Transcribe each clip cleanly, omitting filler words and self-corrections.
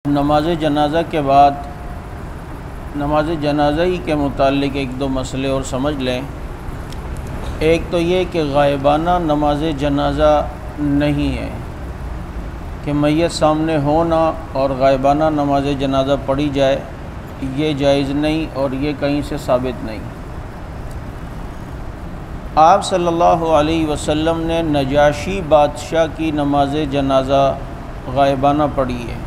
نماز جنازہ کے بعد نماز جنازہ ہی کے متعلق ایک دو مسئلے اور سمجھ لیں۔ ایک تو یہ کہ غائبانہ نماز جنازہ نہیں ہے کہ میت سامنے ہونا اور غائبانہ نماز جنازہ پڑھی جائے، یہ جائز نہیں اور یہ کہیں سے ثابت نہیں۔ آپ صلی اللہ علیہ وسلم نے نجاشی بادشاہ کی نماز جنازہ غائبانہ پڑھی ہے،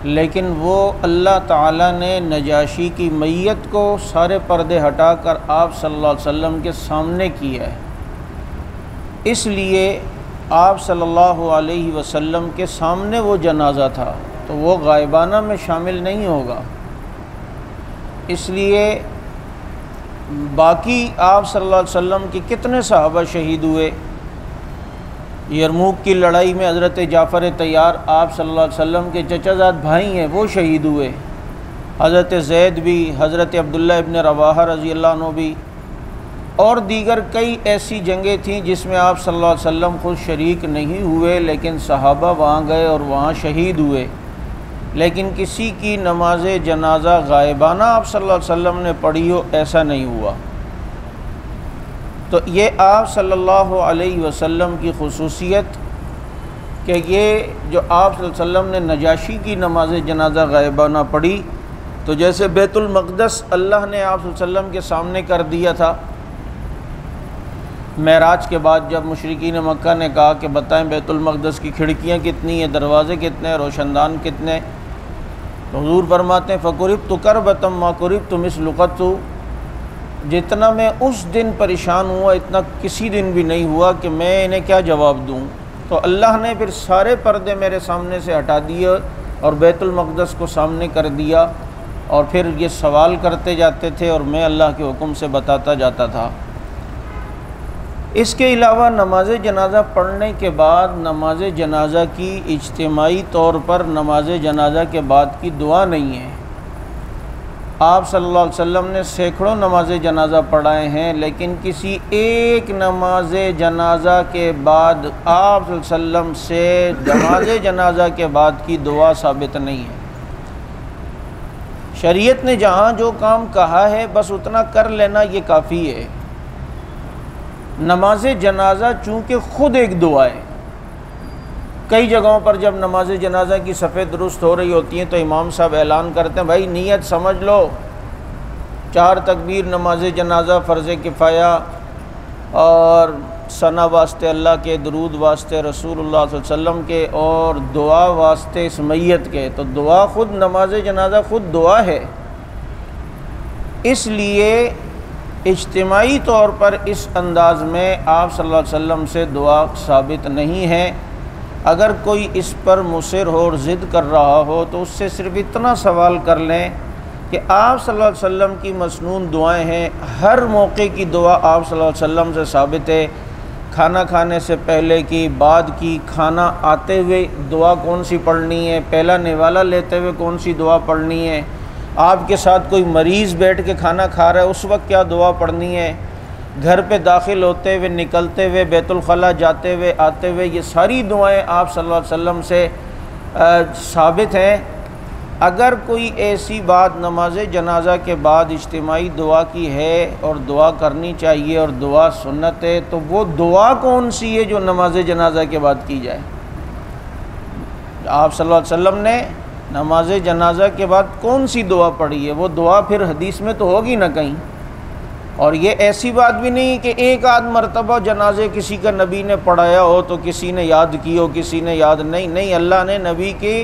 لیکن وہ اللہ تعالیٰ نے نجاشی کی میت کو سارے پردے ہٹا کر آپ صلی اللہ علیہ وسلم کے سامنے کیا ہے، اس لیے آپ صلی اللہ علیہ وسلم کے سامنے وہ جنازہ تھا تو وہ غائبانہ میں شامل نہیں ہوگا۔ اس لیے باقی آپ صلی اللہ علیہ وسلم کے کتنے صحابہ شہید ہوئے؟ یرموک کی لڑائی میں حضرت جعفر طیار آپ صلی اللہ علیہ وسلم کے چچا زاد بھائی ہیں، وہ شہید ہوئے۔ حضرت زید بھی، حضرت عبداللہ ابن رواحہ رضی اللہ عنہ بھی، اور دیگر کئی ایسی جنگیں تھیں جس میں آپ صلی اللہ علیہ وسلم خود شریک نہیں ہوئے، لیکن صحابہ وہاں گئے اور وہاں شہید ہوئے۔ لیکن کسی کی نماز جنازہ غائبانہ آپ صلی اللہ علیہ وسلم نے پڑھی ہو، ایسا نہیں ہوا۔ تو یہ آپ صلی اللہ علیہ وسلم کی خصوصیت کہ یہ جو آپ صلی اللہ علیہ وسلم نے نجاشی کی نماز جنازہ غائبانہ پڑھی، تو جیسے بیت المقدس اللہ نے آپ صلی اللہ علیہ وسلم کے سامنے کر دیا تھا معراج کے بعد، جب مشرکین مکہ نے کہا کہ بتائیں بیت المقدس کی کھڑکیاں کتنی ہیں، دروازے کتنے ہیں، روشندان کتنے ہیں، تو حضور فرماتے ہیں فَقُرِبْتُ كَرْبَةً مَا قُرِبْتُ مِثْلُ قَطُّ، جتنا میں اس دن پریشان ہوا اتنا کسی دن بھی نہیں ہوا کہ میں انہیں کیا جواب دوں۔ تو اللہ نے پھر سارے پردے میرے سامنے سے ہٹا دیے اور بیت المقدس کو سامنے کر دیا، اور پھر یہ سوال کرتے جاتے تھے اور میں اللہ کے حکم سے بتاتا جاتا تھا۔ اس کے علاوہ نماز جنازہ پڑھنے کے بعد نماز جنازہ کی اجتماعی طور پر نماز جنازہ کے بعد کی دعا نہیں ہے۔ آپ صلی اللہ علیہ وسلم نے سینکڑوں نماز جنازہ پڑھائے ہیں، لیکن کسی ایک نماز جنازہ کے بعد آپ صلی اللہ علیہ وسلم سے نماز جنازہ کے بعد کی دعا ثابت نہیں ہے۔ شریعت نے جہاں جو کام کہا ہے بس اتنا کر لینا یہ کافی ہے۔ نماز جنازہ چونکہ خود ایک دعا ہے، کئی جگہوں پر جب نماز جنازہ کی صفیں درست ہو رہی ہوتی ہیں تو امام صاحب اعلان کرتے ہیں بھائی نیت سمجھ لو، 4 تکبیر نماز جنازہ فرض کفایہ، اور ثنا واسطے اللہ کے، درود واسطے رسول اللہ صلی اللہ علیہ وسلم کے، اور دعا واسطے اس میت کے۔ تو دعا خود، نماز جنازہ خود دعا ہے، اس لیے اجتماعی طور پر اس انداز میں آپ صلی اللہ علیہ وسلم سے دعا ثابت نہیں ہے۔ اگر کوئی اس پر مصر ہو اور ضد کر رہا ہو تو اس سے صرف اتنا سوال کر لیں کہ آپ صلی اللہ علیہ وسلم کی مسنون دعائیں ہیں، ہر موقع کی دعا آپ صلی اللہ علیہ وسلم سے ثابت ہے۔ کھانا کھانے سے پہلے کی، بعد کی، کھانا آتے ہوئے دعا کون سی پڑھنی ہے، پہلا نوالا لیتے ہوئے کون سی دعا پڑھنی ہے، آپ کے ساتھ کوئی مریض بیٹھ کے کھانا کھا رہا ہے اس وقت کیا دعا پڑھنی ہے، گھر پہ داخل ہوتے ہوئے، نکلتے ہوئے، بیت الخلاء جاتے ہوئے، آتے ہوئے، یہ ساری دعائیں آپ صلی اللہ علیہ وسلم سے ثابت ہیں۔ اگر کوئی ایسی بات نماز جنازہ کے بعد اجتماعی دعا کی ہے اور دعا کرنی چاہیے اور دعا سنت ہے، تو وہ دعا کون سی ہے جو نماز جنازہ کے بعد کی جائے؟ آپ صلی اللہ علیہ وسلم نے نماز جنازہ کے بعد کون سی دعا پڑھی ہے؟ وہ دعا پھر حدیث میں تو ہوگی نہ کہیں، اور یہ ایسی بات بھی نہیں کہ ایک آدھ مرتبہ جنازے کسی کا نبی نے پڑھایا ہو تو کسی نے یاد کی ہو، کسی نے یاد نہیں، اللہ نے نبی کی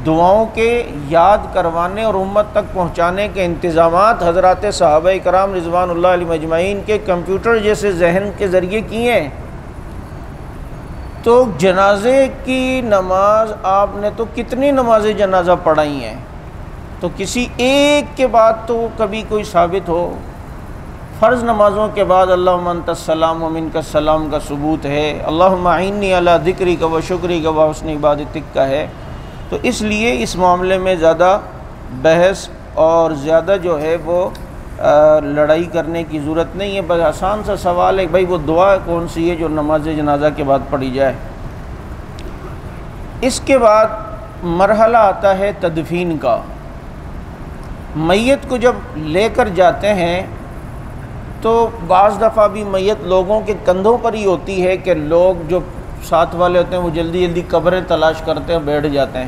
دعاؤں کے یاد کروانے اور امت تک پہنچانے کے انتظامات حضرات صحابہ کرام رضوان اللہ علیہم اجمعین کے کمپیوٹر جیسے ذہن کے ذریعے کیے ہیں۔ تو جنازے کی نماز آپ نے تو کتنی نماز جنازہ پڑھائی ہیں، تو کسی ایک کے بعد تو کبھی کوئی ثابت ہو۔ فرض نمازوں کے بعد اللہم انت السلام و منک السلام کا ثبوت ہے، اللہم اعنی علی ذکرک و شکرک و حسن عبادتک کا ہے۔ تو اس لیے اس معاملے میں زیادہ بحث اور زیادہ جو ہے وہ لڑائی کرنے کی ضرورت نہیں ہے، بس آسان سا سوال ہے بھائی وہ دعا کون سی ہے جو نماز جنازہ کے بعد پڑھی جائے۔ اس کے بعد مرحلہ آتا ہے تدفین کا۔ میت کو جب لے کر جاتے ہیں تو بعض دفعہ بھی میت لوگوں کے کندھوں پر ہی ہوتی ہے کہ لوگ جو ساتھ والے ہوتے ہیں وہ جلدی جلدی قبریں تلاش کرتے ہیں، بیٹھ جاتے ہیں۔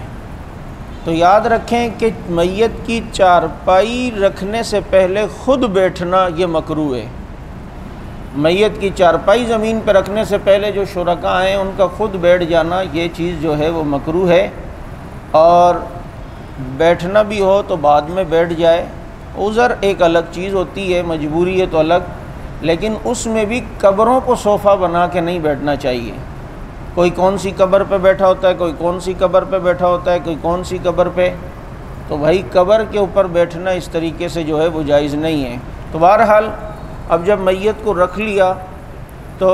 تو یاد رکھیں کہ میت کی چارپائی رکھنے سے پہلے خود بیٹھنا یہ مکروہ ہے۔ میت کی چارپائی زمین پہ رکھنے سے پہلے جو شرکاء ہیں ان کا خود بیٹھ جانا یہ چیز جو ہے وہ مکروہ ہے، اور بیٹھنا بھی ہو تو بعد میں بیٹھ جائے۔ عذر ایک الگ چیز ہوتی ہے، مجبوری ہے تو الگ، لیکن اس میں بھی قبروں کو صوفہ بنا کے نہیں بیٹھنا چاہیے۔ کوئی کون سی قبر پہ بیٹھا ہوتا ہے، کوئی کون سی قبر پہ بیٹھا ہوتا ہے، کوئی کون سی قبر پہ، تو بھائی قبر کے اوپر بیٹھنا اس طریقے سے جو ہے وہ جائز نہیں ہے۔ تو بہرحال اب جب میت کو رکھ لیا تو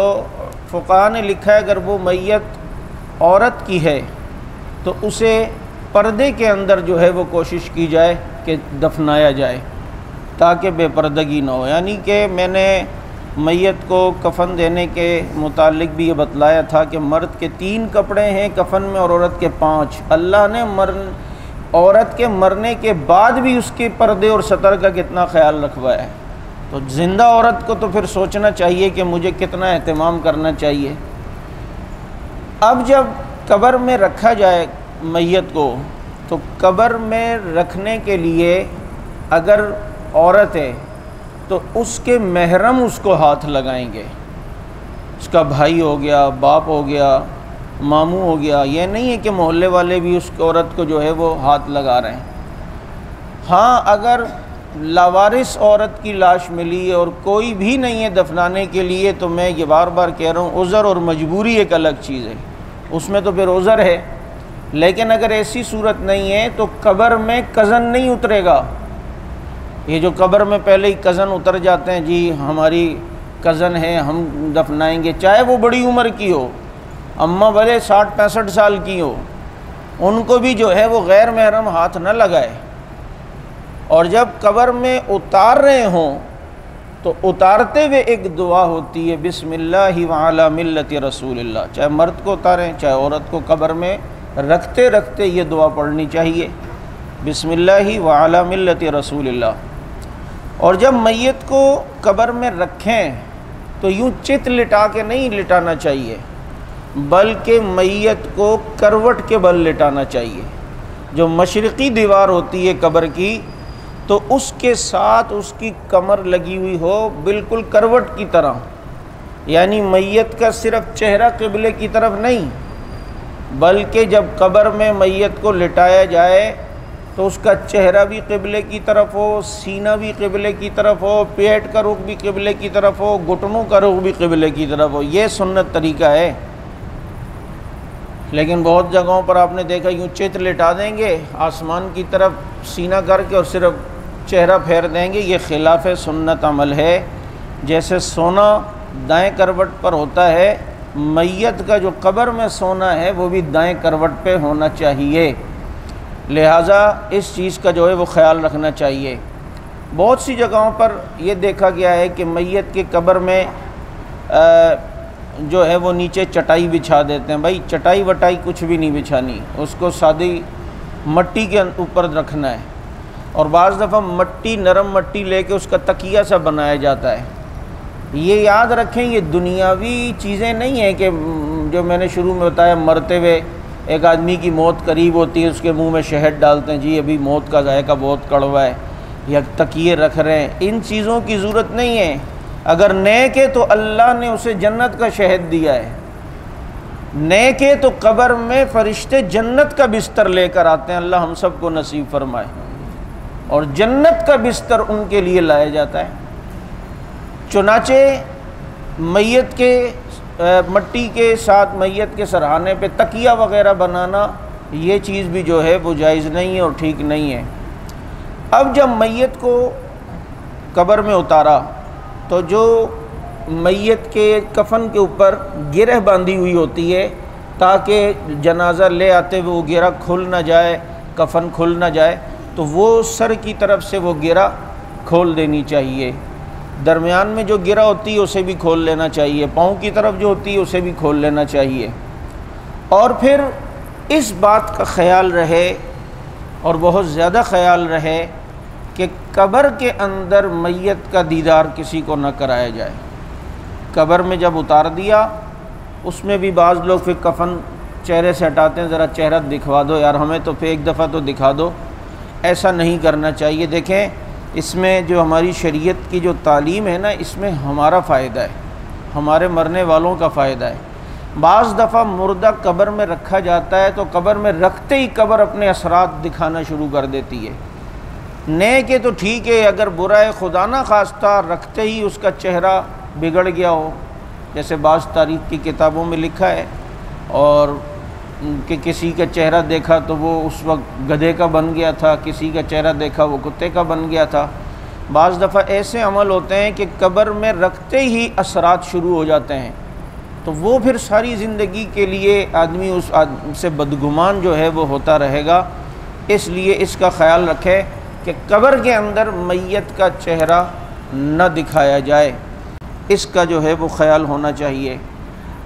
فقہاء نے لکھا ہے اگر وہ میت عورت کی ہے تو اسے پردے کے اندر جو ہے وہ کوشش کی جائے کہ دفنایا جائے تاکہ بے پردگی نہ ہو۔ یعنی کہ میں نے میت کو کفن دینے کے متعلق بھی یہ بتلایا تھا کہ مرد کے 3 کپڑے ہیں کفن میں اور عورت کے 5۔ اللہ نے عورت کے مرنے کے بعد بھی اس کے پردے اور ستر کا کتنا خیال رکھوایا ہے، تو زندہ عورت کو تو پھر سوچنا چاہیے کہ مجھے کتنا اہتمام کرنا چاہیے۔ اب جب قبر میں رکھا جائے میت کو تو قبر میں رکھنے کے لیے اگر عورت ہے تو اس کے محرم اس کو ہاتھ لگائیں گے، اس کا بھائی ہو گیا، باپ ہو گیا، ماموں ہو گیا۔ یہ نہیں ہے کہ محلے والے بھی اس عورت کو جو ہے وہ ہاتھ لگا رہے ہیں۔ ہاں اگر لاوارث عورت کی لاش ملی اور کوئی بھی نہیں ہے دفنانے کے لیے تو میں یہ بار بار کہہ رہا ہوں عذر اور مجبوری ایک الگ چیز ہے، اس میں تو پھر عذر ہے۔ لیکن اگر ایسی صورت نہیں ہے تو قبر میں کزن نہیں اترے گا۔ یہ جو قبر میں پہلے ہی کزن اتر جاتے ہیں، جی ہماری کزن ہے ہم دفنائیں گے، چاہے وہ بڑی عمر کی ہو، اماں بھلے 60-65 سال کی ہو، ان کو بھی جو ہے وہ غیر محرم ہاتھ نہ لگائے۔ اور جب قبر میں اتار رہے ہوں تو اتارتے ہوئے ایک دعا ہوتی ہے، بسم اللہ وعلی ملت رسول اللہ، چاہے مرد کو اتاریں چاہے عورت کو، قبر میں رکھتے رکھتے یہ دعا پڑھنی چاہیے، بسم اللہ وعلی ملت رسول اللہ۔ اور جب میت کو قبر میں رکھیں تو یوں چت لٹا کے نہیں لٹانا چاہیے، بلکہ میت کو کروٹ کے بل لٹانا چاہیے۔ جو مشرقی دیوار ہوتی ہے قبر کی تو اس کے ساتھ اس کی کمر لگی ہوئی ہو بالکل کروٹ کی طرح، یعنی میت کا صرف چہرہ قبلے کی طرف نہیں، بلکہ جب قبر میں میت کو لٹایا جائے تو اس کا چہرہ بھی قبلے کی طرف ہو، سینہ بھی قبلے کی طرف ہو، پیٹ کا رخ بھی قبلے کی طرف ہو، گھٹنوں کا رخ بھی قبلے کی طرف ہو۔ یہ سنت طریقہ ہے۔ لیکن بہت جگہوں پر آپ نے دیکھا یوں چت لٹا دیں گے آسمان کی طرف سینہ کر کے اور صرف چہرہ پھیر دیں گے، یہ خلاف سنت عمل ہے۔ جیسے سونا دائیں کروٹ پر ہوتا ہے، میت کا جو قبر میں سونا ہے وہ بھی دائیں کروٹ پہ ہونا چاہیے، لہٰذا اس چیز کا جو ہے وہ خیال رکھنا چاہیے۔ بہت سی جگہوں پر یہ دیکھا گیا ہے کہ میت کے قبر میں جو ہے وہ نیچے چٹائی بچھا دیتے ہیں۔ بھائی چٹائی وٹائی کچھ بھی نہیں بچھانی، اس کو سادی مٹی کے اوپر رکھنا ہے، اور بعض دفعہ مٹی نرم مٹی لے کے اس کا تکیہ سا بنایا جاتا ہے۔ یہ یاد رکھیں یہ دنیاوی چیزیں نہیں ہیں کہ جو میں نے شروع میں بتایا، مرتے ہوئے ایک آدمی کی موت قریب ہوتی ہے اس کے منہ میں شہد ڈالتے ہیں، جی ابھی موت کا ذائقہ بہت کڑوا ہے، یا تکیے رکھ رہے ہیں، ان چیزوں کی ضرورت نہیں ہے۔ اگر نیک ہے تو اللہ نے اسے جنت کا شہد دیا ہے، نیک ہے تو قبر میں فرشتے جنت کا بستر لے کر آتے ہیں، اللہ ہم سب کو نصیب فرمائے، اور جنت کا بستر ان کے لیے لایا جاتا ہے۔ چنانچہ میت کے مٹی کے ساتھ میت کے سرہانے پہ تکیہ وغیرہ بنانا یہ چیز بھی جو ہے وہ جائز نہیں ہے اور ٹھیک نہیں ہے۔ اب جب میت کو قبر میں اتارا تو جو میت کے کفن کے اوپر گرہ باندھی ہوئی ہوتی ہے تاکہ جنازہ لے آتے ہوئے وہ گرہ کھل نہ جائے، کفن کھل نہ جائے، تو وہ سر کی طرف سے وہ گرہ کھول دینی چاہیے، درمیان میں جو گرہ ہوتی ہے اسے بھی کھول لینا چاہیے، پاؤں کی طرف جو ہوتی ہے اسے بھی کھول لینا چاہیے، اور پھر اس بات کا خیال رہے اور بہت زیادہ خیال رہے کہ قبر کے اندر میت کا دیدار کسی کو نہ کرایا جائے۔ قبر میں جب اتار دیا، اس میں بھی بعض لوگ پھر کفن چہرے سے ہٹاتے ہیں، ذرا چہرہ دکھوا دو یار ہمیں تو، پھر ایک دفعہ تو دکھا دو۔ ایسا نہیں کرنا چاہیے۔ دیکھیں اس میں جو ہماری شریعت کی جو تعلیم ہے نا، اس میں ہمارا فائدہ ہے، ہمارے مرنے والوں کا فائدہ ہے۔ بعض دفعہ مردہ قبر میں رکھا جاتا ہے تو قبر میں رکھتے ہی قبر اپنے اثرات دکھانا شروع کر دیتی ہے۔ نیک ہے تو ٹھیک ہے، اگر برا ہے خدا نہ خواستہ رکھتے ہی اس کا چہرہ بگڑ گیا ہو، جیسے بعض تاریخ کی کتابوں میں لکھا ہے، اور کہ کسی کا چہرہ دیکھا تو وہ اس وقت گدھے کا بن گیا تھا، کسی کا چہرہ دیکھا وہ کتے کا بن گیا تھا۔ بعض دفعہ ایسے عمل ہوتے ہیں کہ قبر میں رکھتے ہی اثرات شروع ہو جاتے ہیں، تو وہ پھر ساری زندگی کے لیے آدمی اس سے بدگمان جو ہے وہ ہوتا رہے گا۔ اس لیے اس کا خیال رکھے کہ قبر کے اندر میت کا چہرہ نہ دکھایا جائے، اس کا جو ہے وہ خیال ہونا چاہیے۔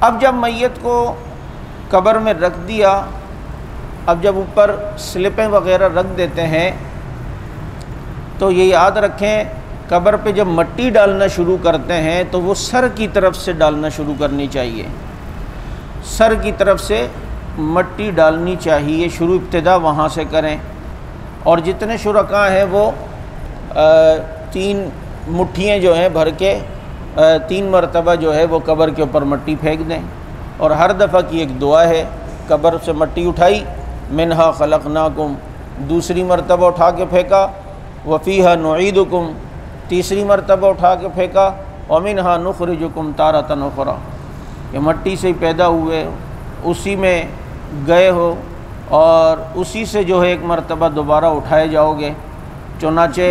اب جب میت کو قبر میں رکھ دیا، اب جب اوپر سلپیں وغیرہ رکھ دیتے ہیں تو یہ یاد رکھیں قبر پہ جب مٹی ڈالنا شروع کرتے ہیں تو وہ سر کی طرف سے ڈالنا شروع کرنی چاہیے، سر کی طرف سے مٹی ڈالنی چاہیے، شروع ابتدا وہاں سے کریں۔ اور جتنے شرکاء ہیں وہ 3 مٹھیاں جو ہیں بھر کے 3 مرتبہ جو ہے وہ قبر کے اوپر مٹی پھینک دیں، اور ہر دفعہ کی ایک دعا ہے۔ قبر سے مٹی اٹھائی، منہا خلقناکم، دوسری مرتبہ اٹھا کے پھینکا، وفیہا نعیدکم، تیسری مرتبہ اٹھا کے پھینکا، ومنہا نخرجکم تارۃ اخری، یہ مٹی سے ہی پیدا ہوئے، اسی میں گئے ہو اور اسی سے جو ہے ایک مرتبہ دوبارہ اٹھائے جاؤ گے۔ چنانچہ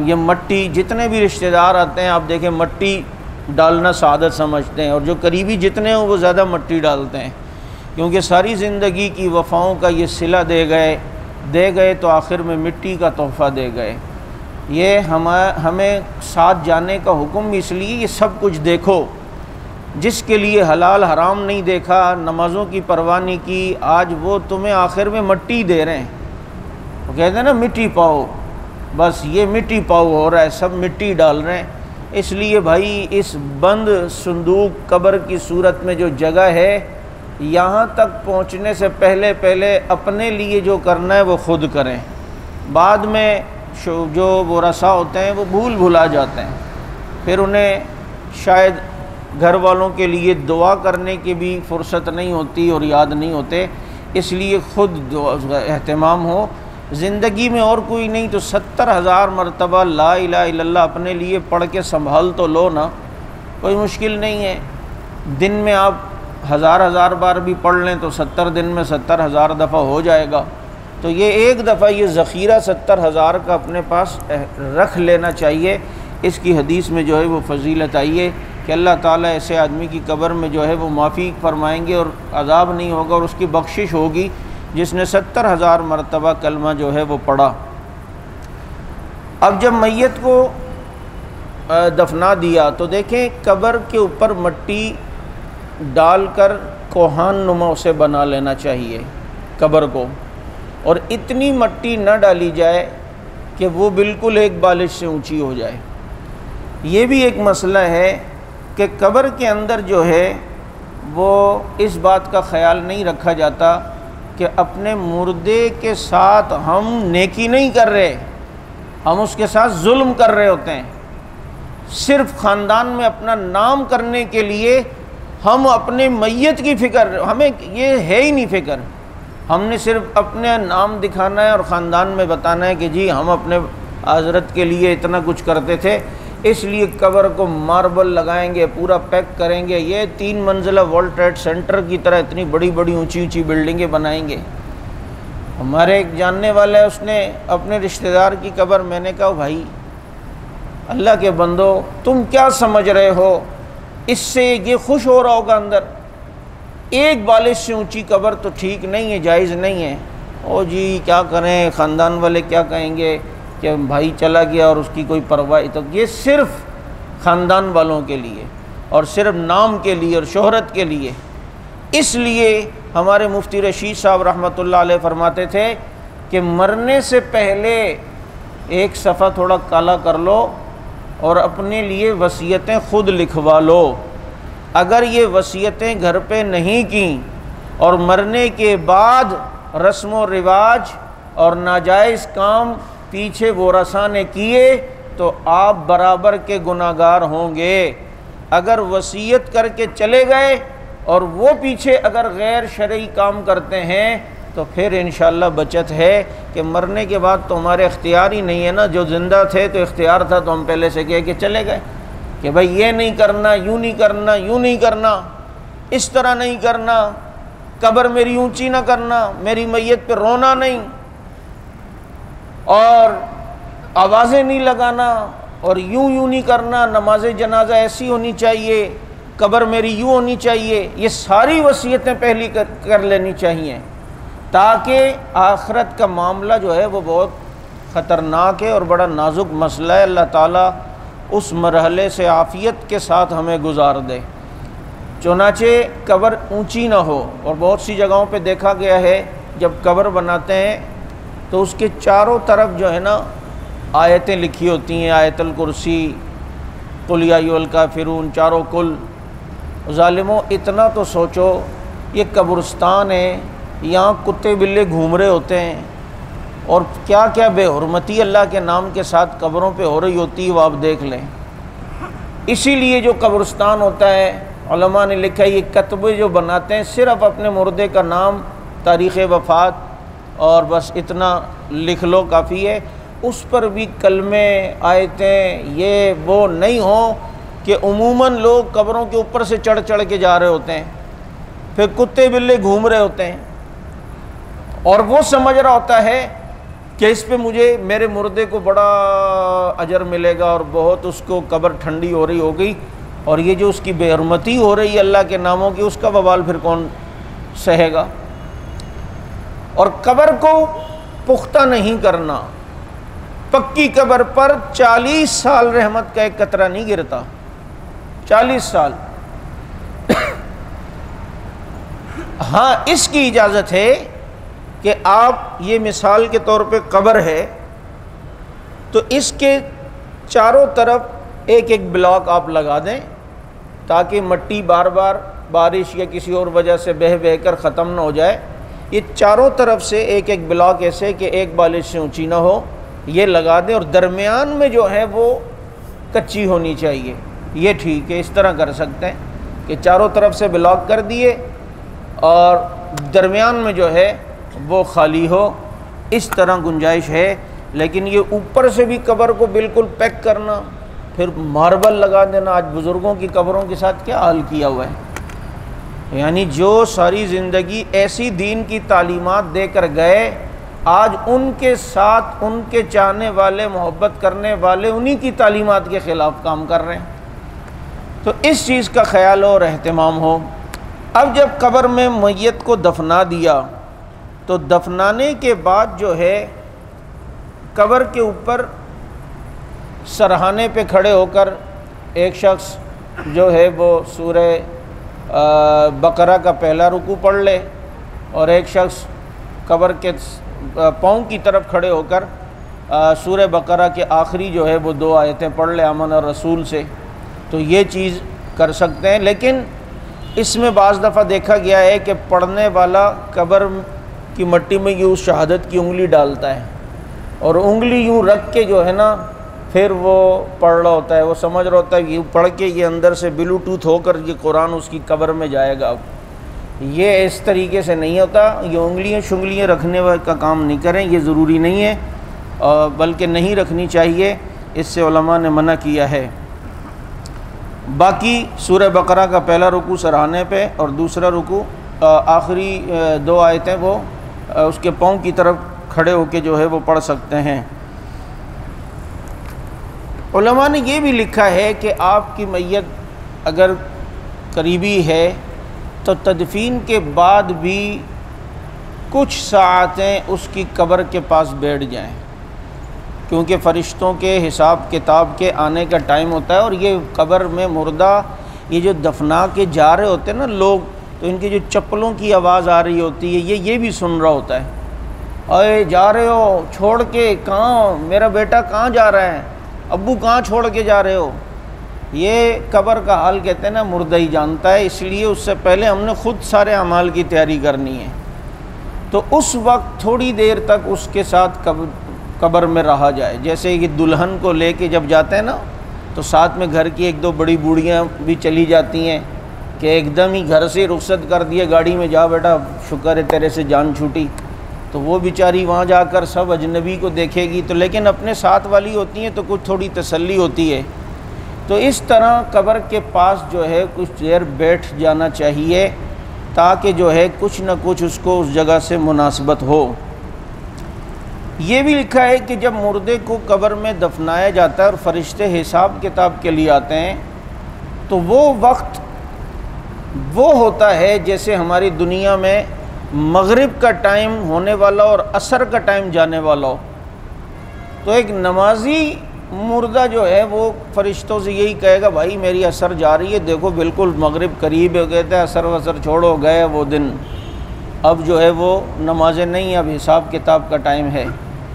یہ مٹی جتنے بھی رشتہ دار آتے ہیں، آپ دیکھیں مٹی ڈالنا سعادت سمجھتے ہیں، اور جو قریبی جتنے ہیں وہ زیادہ مٹی ڈالتے ہیں، کیونکہ ساری زندگی کی وفاؤں کا یہ صلہ دے گئے تو آخر میں مٹی کا تحفہ دے گئے۔ یہ ہمیں ساتھ جانے کا حکم اس لیے، یہ سب کچھ دیکھو، جس کے لیے حلال حرام نہیں دیکھا، نمازوں کی پرواہ نہیں کی، آج وہ تمہیں آخر میں مٹی دے رہے ہیں۔ وہ کہتے ہیں نا مٹی پاؤ، بس یہ مٹی پاؤ ہو رہا ہے، سب مٹی ڈال رہے ہیں۔ اس لیے بھائی اس بند صندوق قبر کی صورت میں جو جگہ ہے، یہاں تک پہنچنے سے پہلے اپنے لیے جو کرنا ہے وہ خود کریں۔ بعد میں جو ورثاء ہوتے ہیں وہ بھلا جاتے ہیں، پھر انہیں شاید گھر والوں کے لیے دعا کرنے کی بھی فرصت نہیں ہوتی اور یاد نہیں ہوتے، اس لیے خود اہتمام ہو۔ زندگی میں اور کوئی نہیں تو 70,000 مرتبہ لا الہ الا اللہ اپنے لیے پڑھ کے سنبھال تو لو نا، کوئی مشکل نہیں ہے۔ دن میں آپ 1000 بار بھی پڑھ لیں تو 70 دن میں 70,000 دفعہ ہو جائے گا۔ تو یہ ایک دفعہ یہ ذخیرہ 70,000 کا اپنے پاس رکھ لینا چاہیے۔ اس کی حدیث میں جو ہے وہ فضیلت آئی ہے کہ اللہ تعالیٰ ایسے آدمی کی قبر میں جو ہے وہ معافی فرمائیں گے اور عذاب نہیں ہوگا، اور اس کی بخشش ہوگی جس نے 70,000 مرتبہ کلمہ جو ہے وہ پڑھا۔ اب جب میت کو دفنا دیا تو دیکھیں قبر کے اوپر مٹی ڈال کر کوہان نما اسے بنا لینا چاہیے قبر کو، اور اتنی مٹی نہ ڈالی جائے کہ وہ بالکل ایک بالش سے اونچی ہو جائے۔ یہ بھی ایک مسئلہ ہے کہ قبر کے اندر جو ہے وہ اس بات کا خیال نہیں رکھا جاتا کہ اپنے مردے کے ساتھ ہم نیکی نہیں کر رہے، ہم اس کے ساتھ ظلم کر رہے ہوتے ہیں۔ صرف خاندان میں اپنا نام کرنے کے لیے ہم اپنے میت کی فکر، ہمیں یہ ہے ہی نہیں فکر، ہم نے صرف اپنے نام دکھانا ہے اور خاندان میں بتانا ہے کہ جی ہم اپنے حضرت کے لیے اتنا کچھ کرتے تھے، اس لیے قبر کو ماربل لگائیں گے، پورا پیک کریں گے، یہ 3 منزلہ ورلڈ ٹریڈ سینٹر کی طرح اتنی بڑی بڑی اونچی بلڈنگیں بنائیں گے۔ ہمارے ایک جاننے والا ہے، اس نے اپنے رشتہ دار کی قبر، میں نے کہا بھائی اللہ کے بندو تم کیا سمجھ رہے ہو، اس سے یہ خوش ہو رہا ہوگا اندر، ایک بالش سے اونچی قبر تو ٹھیک نہیں ہے، جائز نہیں ہے۔ او جی کیا کریں، خاندان والے کیا کہیں گے کہ بھائی چلا گیا اور اس کی کوئی پرواہ، تو یہ صرف خاندان والوں کے لیے اور صرف نام کے لیے اور شہرت کے لیے، اس لیے ہمارے مفتی رشید صاحب رحمۃ اللہ علیہ فرماتے تھے کہ مرنے سے پہلے ایک صفحہ تھوڑا کالا کر لو اور اپنے لیے وصیتیں خود لکھوا لو۔ اگر یہ وصیتیں گھر پہ نہیں کیں اور مرنے کے بعد رسم و رواج اور ناجائز کام پیچھے ورثاء نے کیے تو آپ برابر کے گناہگار ہوں گے۔ اگر وصیت کر کے چلے گئے اور وہ پیچھے اگر غیر شرعی کام کرتے ہیں تو پھر انشاءاللہ بچت ہے کہ مرنے کے بعد تو ہمارے اختیار ہی نہیں ہے نا، جو زندہ تھے تو اختیار تھا تو ہم پہلے سے کہہ کے چلے گئے کہ بھائی یہ نہیں کرنا، یوں نہیں کرنا، یوں نہیں کرنا، اس طرح نہیں کرنا، قبر میری اونچی نہ کرنا، میری میت پہ رونا نہیں، اور آوازیں نہیں لگانا، اور یوں نہیں کرنا، نماز جنازہ ایسی ہونی چاہیے، قبر میری یوں ہونی چاہیے۔ یہ ساری وصیتیں پہلی کر لینی چاہیے، تاکہ آخرت کا معاملہ جو ہے وہ بہت خطرناک ہے اور بڑا نازک مسئلہ ہے۔ اللہ تعالیٰ اس مرحلے سے عافیت کے ساتھ ہمیں گزار دے۔ چنانچہ قبر اونچی نہ ہو، اور بہت سی جگہوں پہ دیکھا گیا ہے جب قبر بناتے ہیں تو اس کے چاروں طرف جو ہے نا آیتیں لکھی ہوتی ہیں، آیت الکرسی، قل یا ایھا الکافرون، چاروں کل۔ ظالموں اتنا تو سوچو، یہ قبرستان ہے، یہاں کتے بلے گھوم رہے ہوتے ہیں، اور کیا کیا بے حرمتی اللہ کے نام کے ساتھ قبروں پہ ہو رہی ہوتی ہے، وہ آپ دیکھ لیں۔ اسی لیے جو قبرستان ہوتا ہے، علماء نے لکھا ہے یہ کتبے جو بناتے ہیں صرف اپنے مردے کا نام، تاریخ وفات، اور بس اتنا لکھ لو کافی ہے، اس پر بھی کلمے، آیتیں یہ وہ نہیں ہوں کہ عموماً لوگ قبروں کے اوپر سے چڑھ چڑھ کے جا رہے ہوتے ہیں، پھر کتے بلے گھوم رہے ہوتے ہیں، اور وہ سمجھ رہا ہوتا ہے کہ اس پہ مجھے میرے مردے کو بڑا اجر ملے گا، اور بہت اس کو قبر ٹھنڈی ہو رہی ہوگی، اور یہ جو اس کی بے حرمتی ہو رہی ہے اللہ کے ناموں کی، اس کا وبال پھر کون سہے گا۔ اور قبر کو پختہ نہیں کرنا، پکی قبر پر 40 سال رحمت کا ایک قطرہ نہیں گرتا، 40 سال۔ ہاں اس کی اجازت ہے کہ آپ، یہ مثال کے طور پہ قبر ہے تو اس کے چاروں طرف ایک ایک بلاک آپ لگا دیں تاکہ مٹی بار بار بارش یا کسی اور وجہ سے بہہ بہہ کر ختم نہ ہو جائے۔ یہ چاروں طرف سے ایک ایک بلاک ایسے کہ ایک بالش سے اونچی نہ ہو، یہ لگا دیں، اور درمیان میں جو ہے وہ کچی ہونی چاہیے۔ یہ ٹھیک ہے، اس طرح کر سکتے ہیں کہ چاروں طرف سے بلاک کر دیے اور درمیان میں جو ہے وہ خالی ہو، اس طرح گنجائش ہے۔ لیکن یہ اوپر سے بھی قبر کو بالکل پیک کرنا، پھر ماربل لگا دینا، آج بزرگوں کی قبروں کے ساتھ کیا حال کیا ہوا ہے، یعنی جو ساری زندگی ایسی دین کی تعلیمات دے کر گئے، آج ان کے ساتھ ان کے چاہنے والے، محبت کرنے والے انہی کی تعلیمات کے خلاف کام کر رہے ہیں۔ تو اس چیز کا خیال اور اہتمام ہو۔ اب جب قبر میں میت کو دفنا دیا تو دفنانے کے بعد جو ہے قبر کے اوپر سرہانے پہ کھڑے ہو کر ایک شخص جو ہے وہ سورہ بقرہ کا پہلا رکوع پڑھ لے، اور ایک شخص قبر کے پاؤں کی طرف کھڑے ہو کر سورہ بقرہ کے آخری جو ہے وہ 2 آیتیں پڑھ لے آمن الرسول سے، تو یہ چیز کر سکتے ہیں۔ لیکن اس میں بعض دفعہ دیکھا گیا ہے کہ پڑھنے والا قبر کی مٹی میں یوں شہادت کی انگلی ڈالتا ہے، اور انگلی یوں رکھ کے جو ہے نا پھر وہ پڑھ رہا ہوتا ہے، وہ سمجھ رہا ہوتا ہے کہ پڑھ کے یہ اندر سے بلوٹوتھ ہو کر یہ قرآن اس کی قبر میں جائے گا۔ یہ اس طریقے سے نہیں ہوتا، یہ انگلیاں شنگلیاں رکھنے کا کام نہیں کریں، یہ ضروری نہیں ہے، بلکہ نہیں رکھنی چاہیے، اس سے علماء نے منع کیا ہے۔ باقی سورہ بقرہ کا پہلا رکوع سرہانے پہ اور دوسرا رکوع آخری 2 آیتیں وہ اس کے پاؤں کی طرف کھڑے ہو کے جو ہے وہ پڑھ سکتے ہیں۔ علماء نے یہ بھی لکھا ہے کہ آپ کی میت اگر قریبی ہے تو تدفین کے بعد بھی کچھ ساعتیں اس کی قبر کے پاس بیٹھ جائیں، کیونکہ فرشتوں کے حساب کتاب کے آنے کا ٹائم ہوتا ہے، اور یہ قبر میں مردہ یہ جو دفنا کے جا رہے ہوتے ہیں نا لوگ، تو ان کی جو چپلوں کی آواز آ رہی ہوتی ہے یہ بھی سن رہا ہوتا ہے، اے جا رہے ہو چھوڑ کے کہاں، میرا بیٹا کہاں جا رہا ہے، ابو کہاں چھوڑ کے جا رہے ہو۔ یہ قبر کا حال کہتے ہیں نا مردہ ہی جانتا ہے، اس لیے اس سے پہلے ہم نے خود سارے اعمال کی تیاری کرنی ہے۔ تو اس وقت تھوڑی دیر تک اس کے ساتھ قبر میں رہا جائے، جیسے کہ دلہن کو لے کے جب جاتے ہیں نا تو ساتھ میں گھر کی ایک دو بڑی بوڑھیاں بھی چلی جاتی ہیں کہ ایک دم ہی گھر سے رخصت کر دیے گاڑی میں، جا بیٹا شکر ہے تیرے سے جان چھوٹی، تو وہ بیچاری وہاں جا کر سب اجنبی کو دیکھے گی، تو لیکن اپنے ساتھ والی ہوتی ہیں تو کچھ تھوڑی تسلی ہوتی ہے۔ تو اس طرح قبر کے پاس جو ہے کچھ دیر بیٹھ جانا چاہیے تاکہ جو ہے کچھ نہ کچھ اس کو اس جگہ سے مناسبت ہو۔ یہ بھی لکھا ہے کہ جب مردے کو قبر میں دفنایا جاتا ہے اور فرشتے حساب کتاب کے لیے آتے ہیں تو وہ وقت وہ ہوتا ہے جیسے ہماری دنیا میں مغرب کا ٹائم ہونے والا اور عصر کا ٹائم جانے والا ہو۔ تو ایک نمازی مردہ جو ہے وہ فرشتوں سے یہی کہے گا بھائی میری عصر جا رہی ہے، دیکھو بالکل مغرب قریب ہو گئے تھے، عصر وصر چھوڑو گئے وہ دن، اب جو ہے وہ نمازیں نہیں، اب حساب کتاب کا ٹائم ہے۔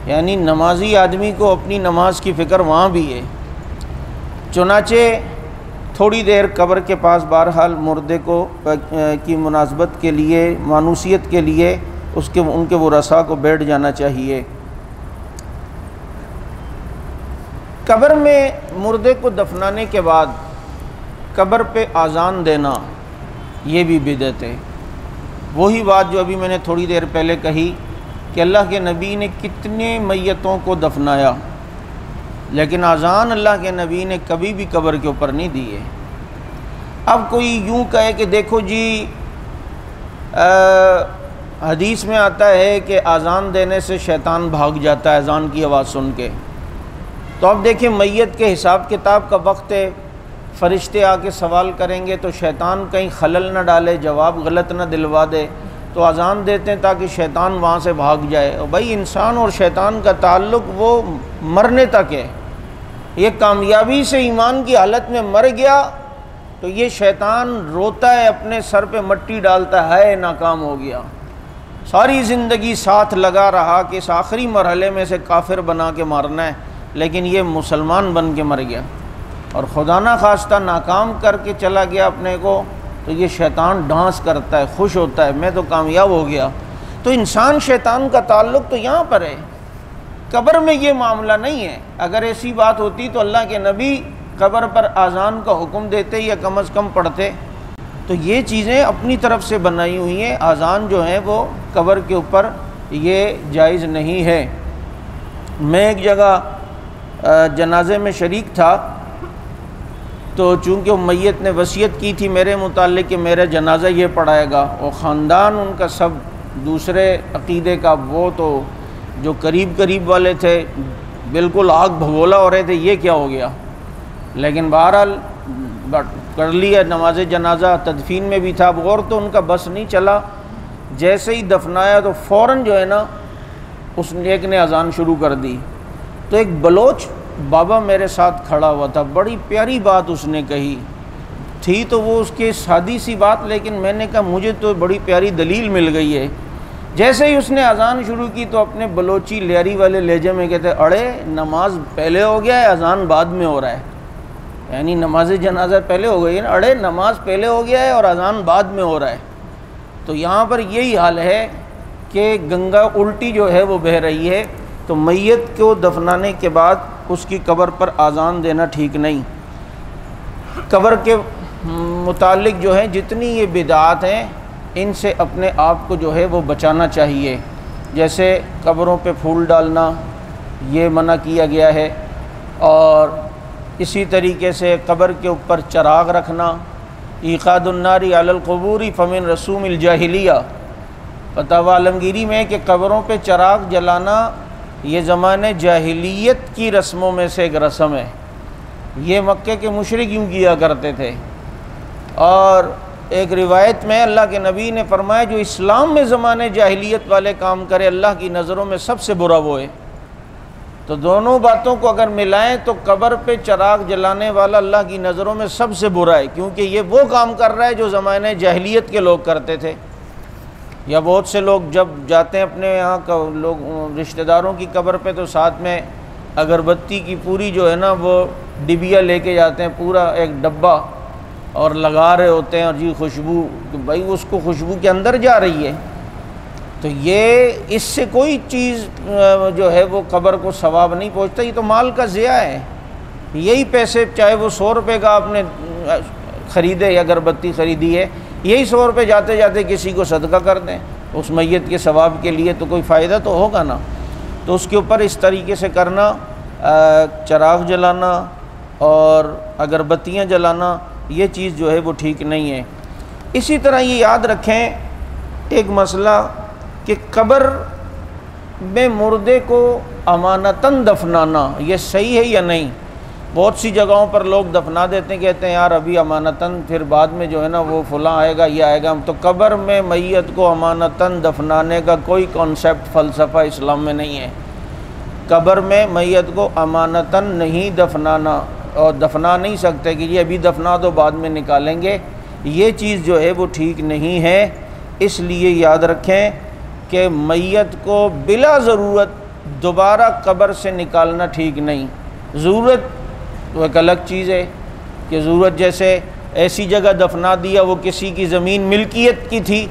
یعنی نمازی آدمی کو اپنی نماز کی فکر وہاں بھی ہے۔ چنانچہ تھوڑی دیر قبر کے پاس بہرحال مردے کو کی مناسبت کے لیے، مانوسیت کے لیے ان کے ورثاء کو بیٹھ جانا چاہیے۔ قبر میں مردے کو دفنانے کے بعد قبر پہ اذان دینا یہ بھی بدعت ہے۔ وہی بات جو ابھی میں نے تھوڑی دیر پہلے کہی کہ اللہ کے نبی نے کتنے میتوں کو دفنایا، لیکن اذان اللہ کے نبی نے کبھی بھی قبر کے اوپر نہیں دی ہے۔ اب کوئی یوں کہے کہ دیکھو جی حدیث میں آتا ہے کہ اذان دینے سے شیطان بھاگ جاتا ہے اذان کی آواز سن کے، تو اب دیکھیں میت کے حساب کتاب کا وقت ہے، فرشتے آ کے سوال کریں گے تو شیطان کہیں خلل نہ ڈالے، جواب غلط نہ دلوا دے، تو اذان دیتے ہیں تاکہ شیطان وہاں سے بھاگ جائے۔ اور بھائی انسان اور شیطان کا تعلق وہ مرنے تک ہے، یہ کامیابی سے ایمان کی حالت میں مر گیا تو یہ شیطان روتا ہے، اپنے سر پہ مٹی ڈالتا ہے ناکام ہو گیا، ساری زندگی ساتھ لگا رہا کہ اس آخری مرحلے میں سے کافر بنا کے مارنا ہے، لیکن یہ مسلمان بن کے مر گیا اور خدا نہ خواستہ ناکام کر کے چلا گیا اپنے کو، تو یہ شیطان ڈانس کرتا ہے، خوش ہوتا ہے میں تو کامیاب ہو گیا۔ تو انسان شیطان کا تعلق تو یہاں پر ہے، قبر میں یہ معاملہ نہیں ہے۔ اگر ایسی بات ہوتی تو اللہ کے نبی قبر پر اذان کا حکم دیتے یا کم از کم پڑھتے۔ تو یہ چیزیں اپنی طرف سے بنائی ہوئی ہیں، اذان جو ہے وہ قبر کے اوپر یہ جائز نہیں ہے۔ میں ایک جگہ جنازے میں شریک تھا، تو چونکہ میت نے وصیت کی تھی میرے متعلق کہ میرا جنازہ یہ پڑھائے گا، اور خاندان ان کا سب دوسرے عقیدے کا، وہ تو جو قریب والے تھے بالکل آگ بھگولا ہو رہے تھے یہ کیا ہو گیا، لیکن بہرحال کر لیا نماز جنازہ، تدفین میں بھی تھا، اور تو ان کا بس نہیں چلا، جیسے ہی دفنایا تو فوراً جو ہے نا اس ایک نے اذان شروع کر دی، تو ایک بلوچ بابا میرے ساتھ کھڑا ہوا تھا، بڑی پیاری بات اس نے کہی تھی، تو وہ اس کے سادی سی بات، لیکن میں نے کہا مجھے تو بڑی پیاری دلیل مل گئی ہے۔ جیسے ہی اس نے اذان شروع کی تو اپنے بلوچی لیاری والے لہجے میں کہتے اڑے نماز پہلے ہو گیا ہے اذان بعد میں ہو رہا ہے، یعنی نماز جنازہ پہلے ہو گئی ہے نا، اڑے نماز پہلے ہو گیا ہے اور اذان بعد میں ہو رہا ہے۔ تو یہاں پر یہی حال ہے کہ گنگا الٹی جو ہے وہ بہہ رہی ہے، تو میت کو دفنانے کے بعد اس کی قبر پر اذان دینا ٹھیک نہیں۔ قبر کے متعلق جو ہے جتنی یہ بدعات ہیں ان سے اپنے آپ کو جو ہے وہ بچانا چاہیے، جیسے قبروں پہ پھول ڈالنا یہ منع کیا گیا ہے، اور اسی طریقے سے قبر کے اوپر چراغ رکھنا، ایقاد النار علی القبور فمن رسوم الجاہلیہ، فتاوی عالمگیری میں کہ قبروں پہ چراغ جلانا یہ زمانہ جاہلیت کی رسموں میں سے ایک رسم ہے، یہ مکے کے مشرک یوں کیا کرتے تھے، اور ایک روایت میں اللہ کے نبی نے فرمایا جو اسلام میں زمانے جاہلیت والے کام کرے اللہ کی نظروں میں سب سے برا وہ ہے۔ تو دونوں باتوں کو اگر ملائیں تو قبر پہ چراغ جلانے والا اللہ کی نظروں میں سب سے برا ہے، کیونکہ یہ وہ کام کر رہا ہے جو زمانے جاہلیت کے لوگ کرتے تھے، یا بہت سے لوگ جب جاتے ہیں اپنے یہاں لوگ رشتہ داروں کی قبر پہ تو ساتھ میں اگربتی کی پوری جو ہے نا وہ ڈبیا لے کے جاتے ہیں، پورا ایک ڈبہ، اور لگا رہے ہوتے ہیں، اور جی خوشبو، کہ بھائی اس کو خوشبو کے اندر جا رہی ہے، تو یہ اس سے کوئی چیز جو ہے وہ قبر کو ثواب نہیں پہنچتا، یہ تو مال کا ضیاع ہے۔ یہی پیسے، چاہے وہ 100 روپے کا آپ نے خریدے یا اگربتی خریدی ہے، یہی 100 روپے جاتے جاتے کسی کو صدقہ کر دیں اس میت کے ثواب کے لیے، تو کوئی فائدہ تو ہوگا نا۔ تو اس کے اوپر اس طریقے سے کرنا، چراغ جلانا اور اگربتیاں جلانا، یہ چیز جو ہے وہ ٹھیک نہیں ہے۔ اسی طرح یہ یاد رکھیں ایک مسئلہ کہ قبر میں مردے کو امانتاً دفنانا یہ صحیح ہے یا نہیں۔ بہت سی جگہوں پر لوگ دفنا دیتے ہیں، کہتے ہیں یار ابھی امانتاً، پھر بعد میں جو ہے نا وہ فلاں آئے گا، یہ آئے گا۔ تو قبر میں میت کو امانتاً دفنانے کا کوئی کانسیپٹ، فلسفہ اسلام میں نہیں ہے۔ قبر میں میت کو امانتاً نہیں دفنانا، اور دفنا نہیں سکتے کہ یہ ابھی دفنا دو بعد میں نکالیں گے، یہ چیز جو ہے وہ ٹھیک نہیں ہے۔ اس لیے یاد رکھیں کہ میت کو بلا ضرورت دوبارہ قبر سے نکالنا ٹھیک نہیں۔ ضرورت تو ایک الگ چیز ہے، کہ ضرورت جیسے ایسی جگہ دفنا دیا، وہ کسی کی زمین ملکیت کی تھی